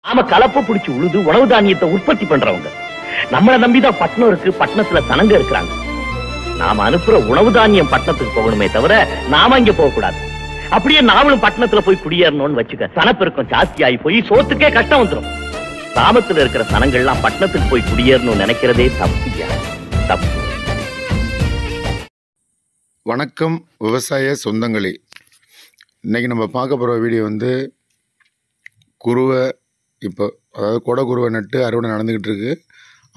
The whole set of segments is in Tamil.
நாம கலப்பு பிடிச்சு உழுது உணவு தானியத்தை உற்பத்தி பண்றவங்க. நம்மளை நம்பிதான் பட்டணம் இருக்கு, பட்டணத்துல சனங்க இருக்கிறாங்க. நாம அனுப்புற உணவு தானியம் பட்டணத்துக்கு போகணுமே தவிர நாம இங்க போக கூடாது. அப்படியே நாமளும் பட்டணத்துல போய் குடியேறணும்னு வச்சுக்க, சனப்பெருக்கம் ஜாஸ்தி ஆகி போய் சோத்துக்கே கஷ்டம் வந்துடும். கிராமத்துல இருக்கிற சனங்கள்லாம் பட்டணத்துக்கு போய் குடியேறணும்னு நினைக்கிறதே தப்பு. வணக்கம் விவசாய சொந்தங்களே. இன்றைக்கி நம்ம பார்க்க போகிற வீடியோ வந்து குருவை. இப்போ அதாவது கொடை குருவை நட்டு அறுவடை நடந்துக்கிட்டு இருக்குது,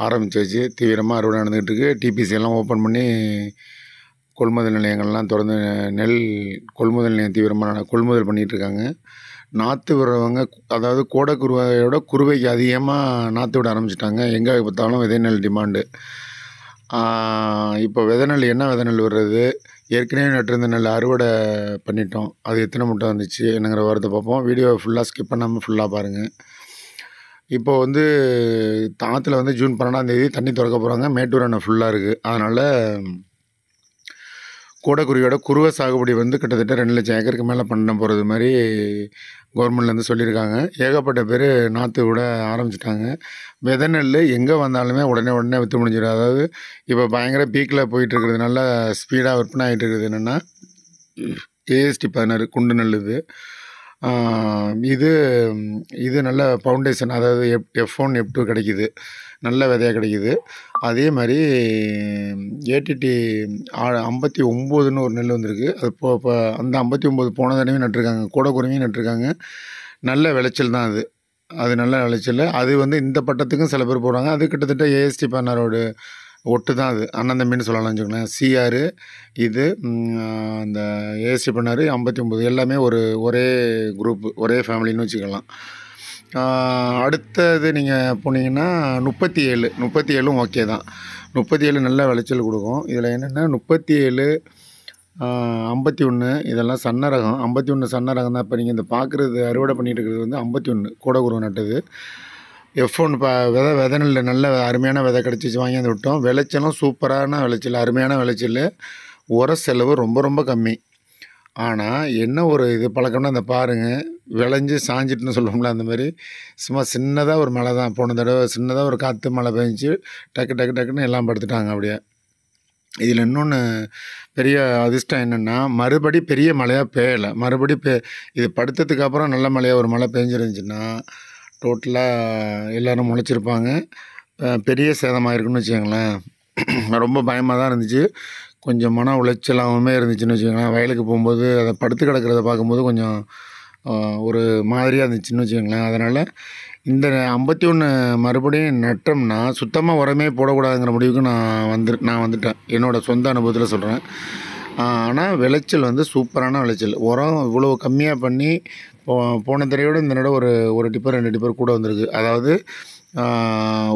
ஆரம்பிச்சாச்சு. தீவிரமாக அறுவடை நடந்துக்கிட்டு இருக்குது. டிபிசி எல்லாம் ஓப்பன் பண்ணி கொள்முதல் நிலையங்கள்லாம் திறந்து நெல் கொள்முதல் நிலையம் தீவிரமாக கொள்முதல் பண்ணிகிட்ருக்காங்க. நாற்று விடுறவங்க, அதாவது கோடை குருவையோட குருவைக்கு அதிகமாக நாற்று விட ஆரம்பிச்சிட்டாங்க. எங்கே பார்த்தாலும் விதை நெல் டிமாண்டு. இப்போ விதை நெல் என்ன விதை நெல் விடுறது, ஏற்கனவே நட்டிருந்த நெல் அறுவடை பண்ணிட்டோம், அது எத்தனை முட்டை வந்துச்சு என்னங்கிற வாரத்தை பார்ப்போம். வீடியோ ஃபுல்லாக ஸ்கிப் பண்ணாமல் ஃபுல்லாக பாருங்கள். இப்போ வந்து ஆற்றுல வந்து ஜூன் 12ஆம் தண்ணி திறக்க போகிறாங்க. மேட்டூர் அணை ஃபுல்லாக இருக்குது. அதனால் கோடைக்குருவியோட குருவை சாகுபடி வந்து கிட்டத்தட்ட 2 லட்சம் ஏக்கருக்கு மேலே பண்ண போகிறது மாதிரி கவர்மெண்ட்லேருந்து சொல்லியிருக்காங்க. ஏகப்பட்ட பேர் நாற்று விட ஆரம்பிச்சிட்டாங்க. விதை நெல் எங்கே வந்தாலுமே உடனே விற்று முடிஞ்சிடும். அதாவது இப்போ பயங்கர பீக்கில் போயிட்டுருக்கிறதுனால ஸ்பீடாக விற்பனை ஆகிட்டு இருக்குது. என்னென்னா ஏஎஸ்டி 16 குண்டு நெல் இது நல்ல ஃபவுண்டேஷன், அதாவது F1 F2 கிடைக்கிது, நல்ல விதையாக கிடைக்கிது. அதே மாதிரி ஏடிடி 59ன்னு ஒரு நெல் வந்திருக்கு. அது இப்போ அந்த 59 போன தடவையும் நட்டிருக்காங்க, கூட குறைவையும் நட்டிருக்காங்க. நல்ல விளைச்சல் தான் அது நல்ல விளைச்சல். அது வந்து இந்த பட்டத்துக்கும் சில பேர் போடுறாங்க. அது கிட்டத்தட்ட ஏஎஸ்டி 16 ஒட்டு தான். அது அண்ணன் தம்பின்னு சொல்லலாம் வச்சுக்கோங்களேன். சிஆர் இது அந்த ஏஎஸ்டி 16 59 எல்லாமே ஒரே குரூப்பு, ஒரே ஃபேமிலின்னு வச்சுக்கலாம். அடுத்தது நீங்கள் போனீங்கன்னா 37ம் ஓகே தான். 37 நல்ல விளைச்சல் கொடுக்கும். இதில் என்னென்னா 37 51 இதெல்லாம் சன்ன ரகம். 51 சன்ன ரகம் தான். இப்போ நீங்கள் இந்த பார்க்குறது அறுவடை பண்ணிகிட்டு இருக்கிறது வந்து 51 கோடை குருவை நட்டது. F1 விதை நெல் நல்ல அருமையான விதை கிடச்சிச்சு, வாங்கி வந்து விட்டோம். விளைச்சலும் சூப்பரான விளைச்சல், அருமையான விளைச்சல். உர செலவு ரொம்ப கம்மி. ஆனால் என்ன ஒரு இது பழக்கம்னா, அந்த பாருங்கள், விளைஞ்சி சாஞ்சிட்டுன்னு சொல்லுவோம்ல, அந்த மாதிரி சும்மா சின்னதாக ஒரு மழை தான். போன தடவை சின்னதாக ஒரு காற்று மழை பெஞ்சிச்சு, டக்குன்னு எல்லாம் படுத்துட்டாங்க அப்படியே. இதில் இன்னொன்று பெரிய அதிர்ஷ்டம் என்னென்னா, மறுபடி பெரிய மழையாக பெய்யலை. இது படுத்ததுக்கு அப்புறம் நல்ல மழையாக ஒரு மழை பெஞ்சிருந்துச்சுன்னா டோட்டலாக எல்லோரும் முளைச்சிருப்பாங்க. பெரிய சேதமாயிருக்குன்னு வச்சுக்கோங்களேன். ரொம்ப பயமாக தான் இருந்துச்சு. கொஞ்சம் மன உளைச்சலாகவுமே இருந்துச்சுன்னு வச்சுக்கோங்களேன். வயலுக்கு போகும்போது அதை படுத்து கிடக்கிறத பார்க்கும்போது கொஞ்சம் ஒரு மாதிரியாக இருந்துச்சுன்னு வச்சுக்கோங்களேன். அதனால் இந்த 51 மறுபடியும் நட்டோம்னா சுத்தமாக உரமே போடக்கூடாதுங்கிற முடிவுக்கு நான் வந்துட்டேன். என்னோடய சொந்த அனுபவத்தில் சொல்கிறேன். ஆனால் விளைச்சல் வந்து சூப்பரான விளைச்சல். உரம் இவ்வளோ கம்மியாக பண்ணி போன தடவையோடு இந்த தடவை ஒரு டிப்பர் 2 டிப்பர் கூட வந்திருக்கு. அதாவது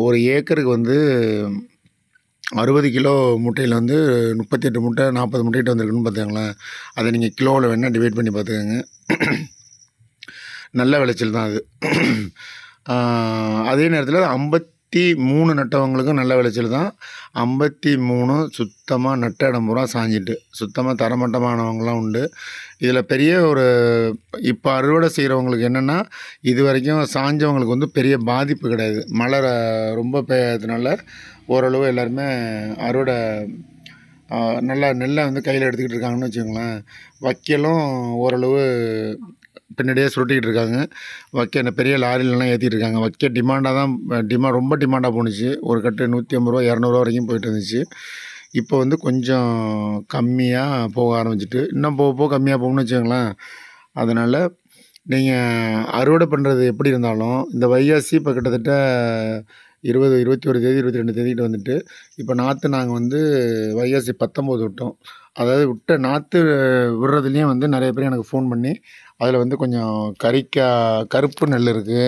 ஒரு ஏக்கருக்கு வந்து 60 கிலோ முட்டையில் வந்து 38 முட்டை 40 முட்டைகிட்ட வந்திருக்குன்னு பார்த்துக்கங்களேன். அதை நீங்கள் கிலோவில் வேணால் டிவைட் பண்ணி பார்த்துக்கோங்க. நல்ல விளைச்சல் தான் அது. அதே நேரத்தில் 53 நட்டவங்களுக்கும் நல்ல விளைச்சல் தான். 53 சுத்தமாக நட்ட இடம் பூரா சாஞ்சிட்டு சுத்தமாக தரமட்டமானவங்களாம் உண்டு. இதில் பெரிய இப்போ அறுவடை செய்கிறவங்களுக்கு என்னென்னா, இது வரைக்கும் சாஞ்சவங்களுக்கு வந்து பெரிய பாதிப்பு கிடையாது. மழை ரொம்ப பெய்யாததுனால ஓரளவு எல்லாருமே அறுவடை நல்லா நெல்லை வந்து கையில் எடுத்துக்கிட்டு இருக்காங்கன்னு வச்சுக்கோங்களேன். வைக்கலும் ஓரளவு பின்னாடியே சுருட்டிக்கிட்டு இருக்காங்க. வைக்க இந்த பெரிய லாரிலெலாம் ஏற்றிட்டு இருக்காங்க. வைக்க டிமாண்டாக தான் ரொம்ப டிமாண்டாக போணுச்சு. ஒரு கட்டு 150 ரூபா 200 ரூபா வரைக்கும் போயிட்டு இருந்துச்சு. இப்போ வந்து கொஞ்சம் கம்மியாக போக ஆரம்பிச்சிட்டு, இன்னும் போக கம்மியாக போகணும்னு வச்சுக்கோங்களேன். அதனால் நீங்கள் அறுவடை பண்ணுறது எப்படி இருந்தாலும் இந்த வைகாசி இப்போ கிட்டத்தட்ட 20, 21 தேதி 22 தேதிக்கிட்ட வந்துட்டு, இப்போ நாற்று நாங்கள் வந்து வைகாசி 19 விட்டோம். அதாவது விட்ட நாற்று விடுறதுலேயும் வந்து நிறைய பேர் எனக்கு ஃபோன் பண்ணி அதில் வந்து கொஞ்சம் கருப்பு நெல் இருக்குது,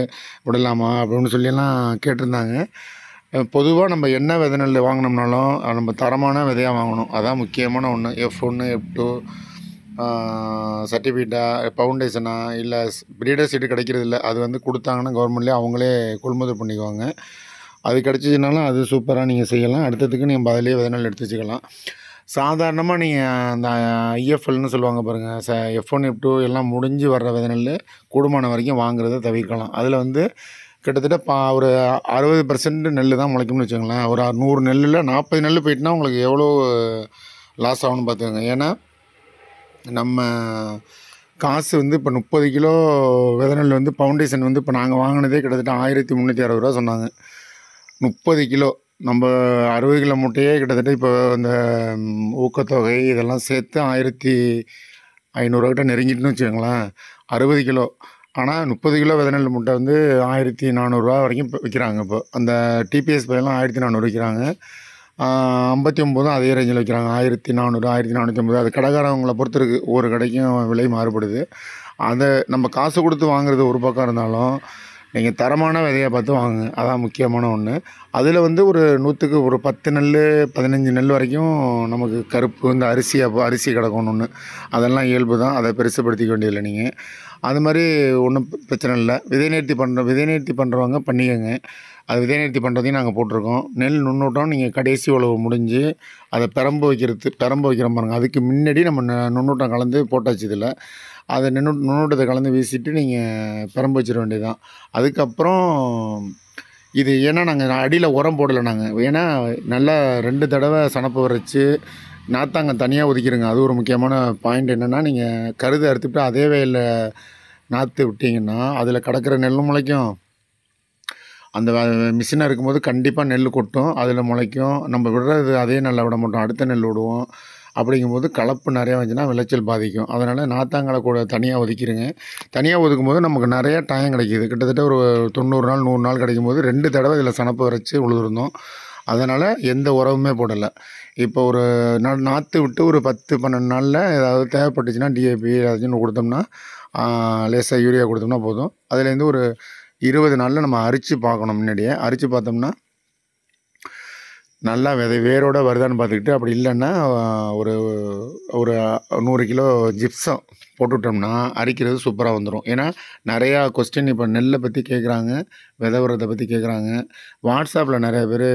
விடலாமா அப்படின்னு சொல்லியெல்லாம் கேட்டிருந்தாங்க. பொதுவாக நம்ம என்ன விதை நெல் வாங்கினோம்னாலும் நம்ம தரமான விதையாக வாங்கணும். அதான் முக்கியமான ஒன்று. F1 F2 சர்டிஃபிகேட்டா ஃபவுண்டேஷனா இல்லை ப்ரீடர் சீட்டு கிடைக்கிறது இல்லை. அது வந்து கொடுத்தாங்கன்னா கவர்மெண்ட்லேயே அவங்களே கொள்முதல் பண்ணிக்குவாங்க. அது கிடச்சிச்சினாலும் அது சூப்பராக நீங்கள் செய்யலாம். அடுத்ததுக்கு நீங்கள் அதிலே விதை நெல் எடுத்து வச்சுக்கலாம். சாதாரணமாக நீங்கள் அந்த ஐஎஃப்எல்னு சொல்லுவாங்க பாருங்கள், F1 F2 எல்லாம் முடிஞ்சு வர்ற விதை நெல் கூடுமான வரைக்கும் வாங்குறத தவிர்க்கலாம். அதில் வந்து கிட்டத்தட்ட ஒரு 60% நெல் தான் முளைக்கும்னு வச்சுக்கோங்களேன். ஒரு 100 நெல்லில் 40 நெல் போயிட்டுனா உங்களுக்கு எவ்வளோ லாஸ் ஆகும்னு பார்த்துக்கோங்க. ஏன்னா நம்ம காசு வந்து இப்போ 30 கிலோ விதை நெல் வந்து ஃபவுண்டேஷன் வந்து இப்போ நாங்கள் வாங்கினதே கிட்டத்தட்ட 1360 ரூபா சொன்னாங்க. 30 கிலோ நம்ம 60 கிலோ மூட்டையே கிட்டத்தட்ட இப்போ இந்த ஊக்கத்தொகை இதெல்லாம் சேர்த்து 1500 கிட்ட நெருங்கிட்டுன்னு வச்சுக்கோங்களேன். 60 கிலோ. ஆனால் 30 கிலோ விதை நெல் மூட்டை வந்து 1400 வரைக்கும் இப்போ விற்கிறாங்க. இப்போ அந்த டிபிஎஸ் பையெல்லாம் 1400 விற்கிறாங்க. 59 அதே ரேஞ்சில் விற்கிறாங்க. 1400 1450. அது கடைக்காரவங்களை பொறுத்து இருக்குது. ஒவ்வொரு கடைக்கும் விலை மாறுபடுது. அதை நம்ம காசு கொடுத்து வாங்குறது ஒரு பக்கம் இருந்தாலும் நீங்கள் தரமான விதையை பார்த்து வாங்குங்க. அதான் முக்கியமான ஒன்று. அதில் வந்து ஒரு 100க்கு ஒரு 10 நெல் 15 நெல் வரைக்கும் நமக்கு கருப்பு வந்து அரிசி கிடக்கணும் ஒன்று. அதெல்லாம் இயல்பு தான். அதை பெருசுப்படுத்திக்க வேண்டியதில்லை நீங்கள். அது மாதிரி ஒன்றும் பிரச்சனை இல்லை. விதை நேர்த்தி பண்ணுறவங்க பண்ணிக்கோங்க. அது விதை நேர்த்தி பண்ணுறதையும் நாங்கள் போட்டிருக்கோம். நெல் நுண்ணூட்டம் நீங்கள் கடைசி உழவு முடிஞ்சு அதை பெரம்பு வைக்கிறோம் பாருங்கள். அதுக்கு முன்னாடி நம்ம நுண்ணூட்டம் கலந்து போட்டாச்சு. இதில் அதை நுண்ணூட்டத்தை கலந்து வீசிட்டு நீங்கள் பெரம்பு வச்சிட வேண்டியது தான். அதுக்கப்புறம் இது ஏன்னா நாங்கள் அடியில் உரம் போடலை நாங்கள். ஏன்னா நல்லா 2 தடவை சனப்பு வரைச்சி நாற்றாங்க தனியாக ஒதுக்கிடுங்க. அது ஒரு முக்கியமான பாயிண்ட். என்னென்னா நீங்கள் கருதை அறுத்துட்டு அதே வயலில் நாற்று விட்டிங்கன்னா அதில் கிடக்கிற நெல்லும் முளைக்கும். அந்த மிஷினை இருக்கும்போது கண்டிப்பாக நெல் கொட்டும், அதில் முளைக்கும். நம்ம விடுறது அதே நெல்லை விட மாட்டோம், அடுத்த நெல் விடுவோம். அப்படிங்கும்போது கலப்பு நிறையா வந்துச்சுன்னா விளைச்சல் பாதிக்கும். அதனால் நாற்றாங்களை கூட தனியாக ஒதுக்கிடுங்க. தனியாக ஒதுக்கும்போது நமக்கு நிறையா டைம் கிடைக்கிது. கிட்டத்தட்ட ஒரு 90 நாள் 100 நாள் கிடைக்கும்போது 2 தடவை இதில் சனப்பு வரைச்சி உழுதுருந்தோம். அதனால் எந்த உரமுமே போடலை. இப்போ ஒரு நாற்று விட்டு ஒரு 10-12 நாளில் ஏதாவது தேவைப்பட்டுச்சுன்னா டிஏபி ஏதாச்சும் கொடுத்தோம்னா லேசாக யூரியா கொடுத்தோம்னா போதும். அதுலேருந்து ஒரு 20 நாளில் நம்ம அரிச்சு பார்க்கணும். முன்னாடியே அரிச்சு பார்த்தோம்னா நல்லா வேரோட வருதான்னு பார்த்துக்கிட்டு, அப்படி இல்லைன்னா ஒரு ஒரு 100 கிலோ ஜிப்சம் போட்டுவிட்டோம்னா அரிக்கிறது சூப்பராக வந்துடும். ஏன்னா நிறையா கொஸ்டின் இப்போ நெல்லை பற்றி கேட்குறாங்க, விதை உரத்தை பற்றி கேட்குறாங்க. வாட்ஸ்அப்பில் நிறையா பேர்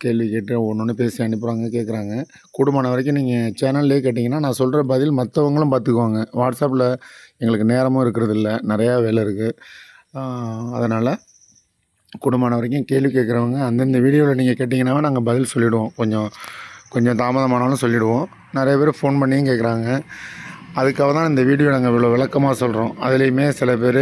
கேள்வி கேட்டு ஒன்று பேசி அனுப்புகிறாங்க, கேட்குறாங்க. கூடுமான வரைக்கும் நீங்கள் சேனல்லே கேட்டிங்கன்னா நான் சொல்கிற பதில் மற்றவங்களும் பார்த்துக்குவாங்க. வாட்ஸ்அப்பில் எங்களுக்கு நேரமும் இருக்கிறது இல்லை, நிறையா வேலை இருக்குது. அதனால் கூடுமான வரைக்கும் கேள்வி கேட்குறவங்க அந்தந்த வீடியோவில் நீங்கள் கேட்டிங்கன்னாவே நாங்கள் பதில் சொல்லிவிடுவோம். கொஞ்சம் தாமதமானாலும் சொல்லிவிடுவோம். நிறைய பேர் ஃபோன் பண்ணியும் கேட்குறாங்க. அதுக்காக தான் இந்த வீடியோ நாங்கள் இவ்வளோ விளக்கமாக சொல்கிறோம். அதுலேயுமே சில பேர்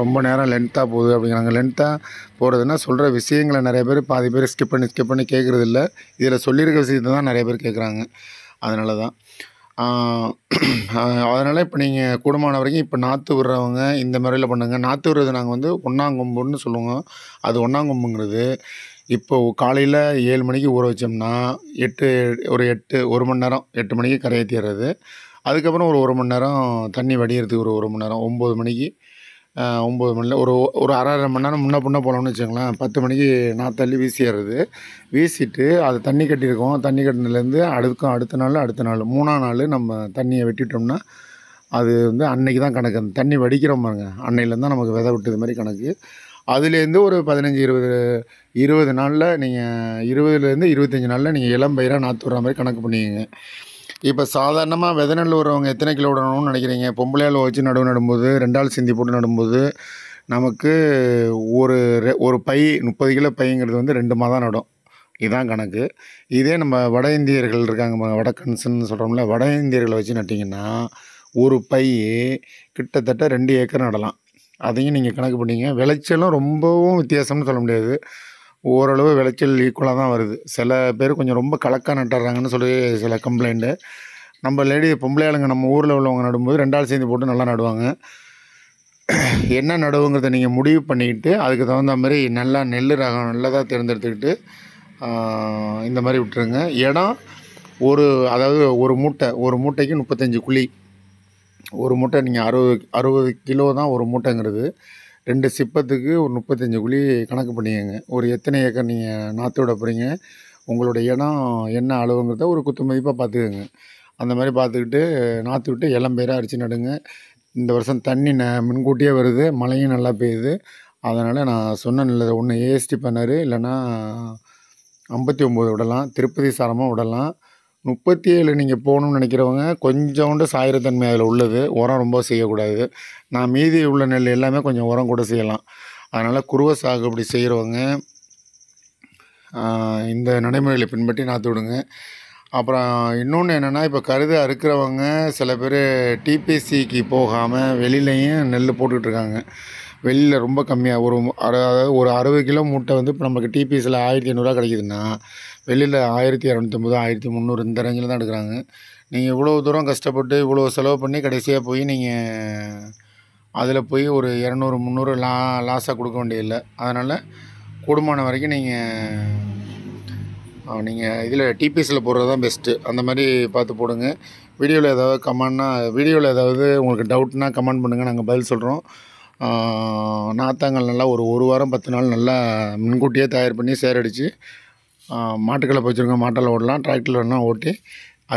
ரொம்ப நேரம் லென்த்தாக போகுது அப்படிங்கிறாங்க. லென்த்தாக போகிறதுனா சொல்கிற விஷயங்களை நிறைய பேர் பாதி பேர் ஸ்கிப் பண்ணி கேட்குறது இல்லை. இதில் சொல்லியிருக்க விஷயத்தை தான் நிறைய பேர் கேட்குறாங்க. அதனால தான் அதனால் இப்போ நீங்கள் கூடுமான வரைக்கும் இப்போ நாற்று விடுறவங்க இந்த முறையில் பண்ணுங்க. நாற்று விடுறது நாங்கள் வந்து ஒன்னாங்கொம்புன்னு சொல்லுவோம். அது ஒன்னாங்கொம்புங்கிறது இப்போ காலையில் 7 மணிக்கு ஊற வச்சோம்னா 1 மணி நேரம் 8 மணிக்கு கரையேற்றிடுறது. அதுக்கப்புறம் ஒரு மணி நேரம் தண்ணி வடிகிறதுக்கு ஒரு மணி நேரம் 9 மணிக்கு 9 மணியில் ஒரு அரை மணி நேரம் முன்ன பின்ன போனோம்னு வச்சுக்கோங்களேன். 10 மணிக்கு நாற்றள்ளி வீசிடுறது. வீசிட்டு அது தண்ணி கட்டியிருக்கோம். தண்ணி கட்டினதுலேருந்து அடுத்த நாள் 3ஆம் நாள் நம்ம தண்ணியை வெட்டிட்டோம்னா அது வந்து அன்னைக்கு தான் கணக்கு. அந்த தண்ணி வடிக்கிறோம் பாருங்க, அன்னையிலேருந்து தான் நமக்கு விதை விட்டது மாதிரி கணக்கு. அதுலேருந்து ஒரு 15-20 நாளில் நீங்கள் 20லேருந்து 25 நாளில் நீங்கள் இளம் பயிராக நாற்று விடுற மாதிரி கணக்கு பண்ணிக்கங்க. இப்போ சாதாரணமாக விதை நெல் விடுறவங்க எத்தனை கிலோ விடணும்னு நினைக்கிறீங்க? பொம்பளையால் வச்சு நடும்போது 2 ஆள் சிந்தி போட்டு நடும்போது நமக்கு ஒரு பை 30 கிலோ பைங்கிறது வந்து 2 மாதம் நடும். இதுதான் கணக்கு. இதே நம்ம வட இந்தியர்கள் இருக்காங்க, வடக்கன்ஸ்ன்னு சொல்கிறோம்ல, வட இந்தியர்களை வச்சு நட்டிங்கன்னா ஒரு பை கிட்டத்தட்ட 2 ஏக்கர் நடலாம். அதையும் நீங்கள் கணக்கு பண்ணிங்க. விளைச்சலும் ரொம்பவும் வித்தியாசம்னு சொல்ல முடியாது. ஓரளவு விளைச்சல் ஈக்குவலாக தான் வருது. சில பேர் கொஞ்சம் ரொம்ப கலக்காக நட்டுறாங்கன்னு சொல்லி சில கம்ப்ளைண்ட்டு. நம்ம பொம்பளை ஆளுங்க நம்ம ஊரில் உள்ளவங்க நடும்போது 2 ஆள் சேர்ந்து போட்டு நல்லா நடுவாங்க. என்ன நடுவுங்கிறத நீங்கள் முடிவு பண்ணிக்கிட்டு அதுக்கு தகுந்த மாதிரி நல்லா நெல் ரகம் நல்லதாக தேர்ந்தெடுத்துக்கிட்டு இந்த மாதிரி விட்டுருங்க. இடம் அதாவது ஒரு மூட்டைக்கு 35 குழி. ஒரு மூட்டை நீங்கள் 60 கிலோ தான் ஒரு மூட்டைங்கிறது. 2 சிப்பத்துக்கு ஒரு 35 குழி கணக்கு பண்ணிக்கங்க. எத்தனை ஏக்கர் நீங்கள் நாற்று விட போகிறீங்க, உங்களுடைய இடம் என்ன அளவுங்கிறத ஒரு குத்து மதிப்பாக பார்த்துக்கோங்க. அந்த மாதிரி பார்த்துக்கிட்டு நாற்று விட்டு இளம்பயிராக அரிச்சு நடுங்க. இந்த வருஷம் தண்ணி முன்கூட்டியே வருது, மழையும் நல்லா பெய்யுது. அதனால் நான் சொன்ன நல்லது ஒன்று ஏஎஸ்டி பண்ணார், இல்லைன்னா 59 விடலாம், திருப்பதி சாரமாக விடலாம். 37 நீங்கள் போகணும்னு நினைக்கிறவங்க கொஞ்சோண்டு சாயிரத்தன்மை அதில் உள்ளது, உரம் ரொம்ப செய்யக்கூடாது. நான் மீதி உள்ள நெல் எல்லாமே கொஞ்சம் உரம் கூட செய்யலாம். அதனால் குருவை சாகுபடி செய்கிறவங்க இந்த நடைமுறைகளை பின்பற்றி நாற்று விடுங்க. அப்புறம் இன்னொன்று என்னென்னா, இப்போ கருது அறுக்கிறவங்க சில பேர் டிபிசிக்கு போகாமல் வெளியிலையும் நெல் போட்டுட்ருக்காங்க. வெளியில் ரொம்ப கம்மியாக அதாவது ஒரு 60 கிலோ மூட்டை வந்து இப்போ நமக்கு டிபிஎஸ்சில் 1500 கிடைக்குதுன்னா, வெளியில் 1250 1300 இந்த ரேஞ்சில் தான் எடுக்கிறாங்க. நீங்கள் இவ்வளோ தூரம் கஷ்டப்பட்டு இவ்வளோ செலவு பண்ணி கடைசியாக போய் நீங்கள் அதில் போய் ஒரு 200 300 லாஸாக கொடுக்க வேண்டியதில்லை. அதனால் கூடுமான வரைக்கும் நீங்கள் இதில் டிபிஎஸ்சில் போடுறது தான் பெஸ்ட்டு. அந்த மாதிரி பார்த்து போடுங்க. வீடியோவில் ஏதாவது உங்களுக்கு டவுட்னா கமெண்ட் பண்ணுங்கள், நாங்கள் பதில் சொல்கிறோம். நாத்தாங்கள் நல்லா ஒரு வாரம் 10 நாள் நல்லா முன்கூட்டியே தயார் பண்ணி சேரடித்து மாட்டுக்களை வச்சுருங்க, மாட்டால் ஓடலாம், டிராக்டரில் வேணால் ஓட்டி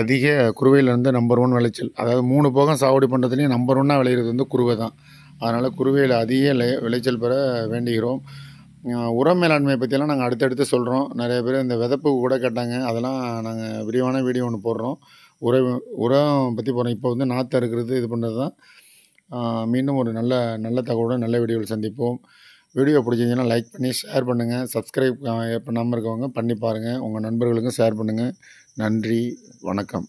அதிக குருவையிலேருந்து நம்பர் 1 விளைச்சல், அதாவது 3 போகம் சாகுபடி பண்ணுறதுலேயும் நம்பர் 1 விளையிறது வந்து குருவை தான். அதனால் குருவையில் அதிக விளைச்சல் பெற வேண்டுகிறோம். உரம் மேலாண்மையை பற்றியெல்லாம் நாங்கள் அடுத்தடுத்து சொல்கிறோம். நிறைய பேர் இந்த விதப்பு கூட கேட்டாங்க, அதெல்லாம் நாங்கள் விரிவான வீடியோ ஒன்று போடுறோம். உரம் பற்றி போடுறோம். இப்போ வந்து நாற்று அறுக்கிறது இது பண்ணுறது தான். மீண்டும் ஒரு நல்ல தகவலுடன் நல்ல வீடியோவில் சந்திப்போம். வீடியோ பிடிச்சிருந்துச்சுன்னா லைக் பண்ணி ஷேர் பண்ணுங்கள். சப்ஸ்கிரைப் பண்ணாமல் இருக்கவங்க பண்ணி பாருங்கள். உங்கள் நண்பர்களுக்கும் ஷேர் பண்ணுங்கள். நன்றி, வணக்கம்.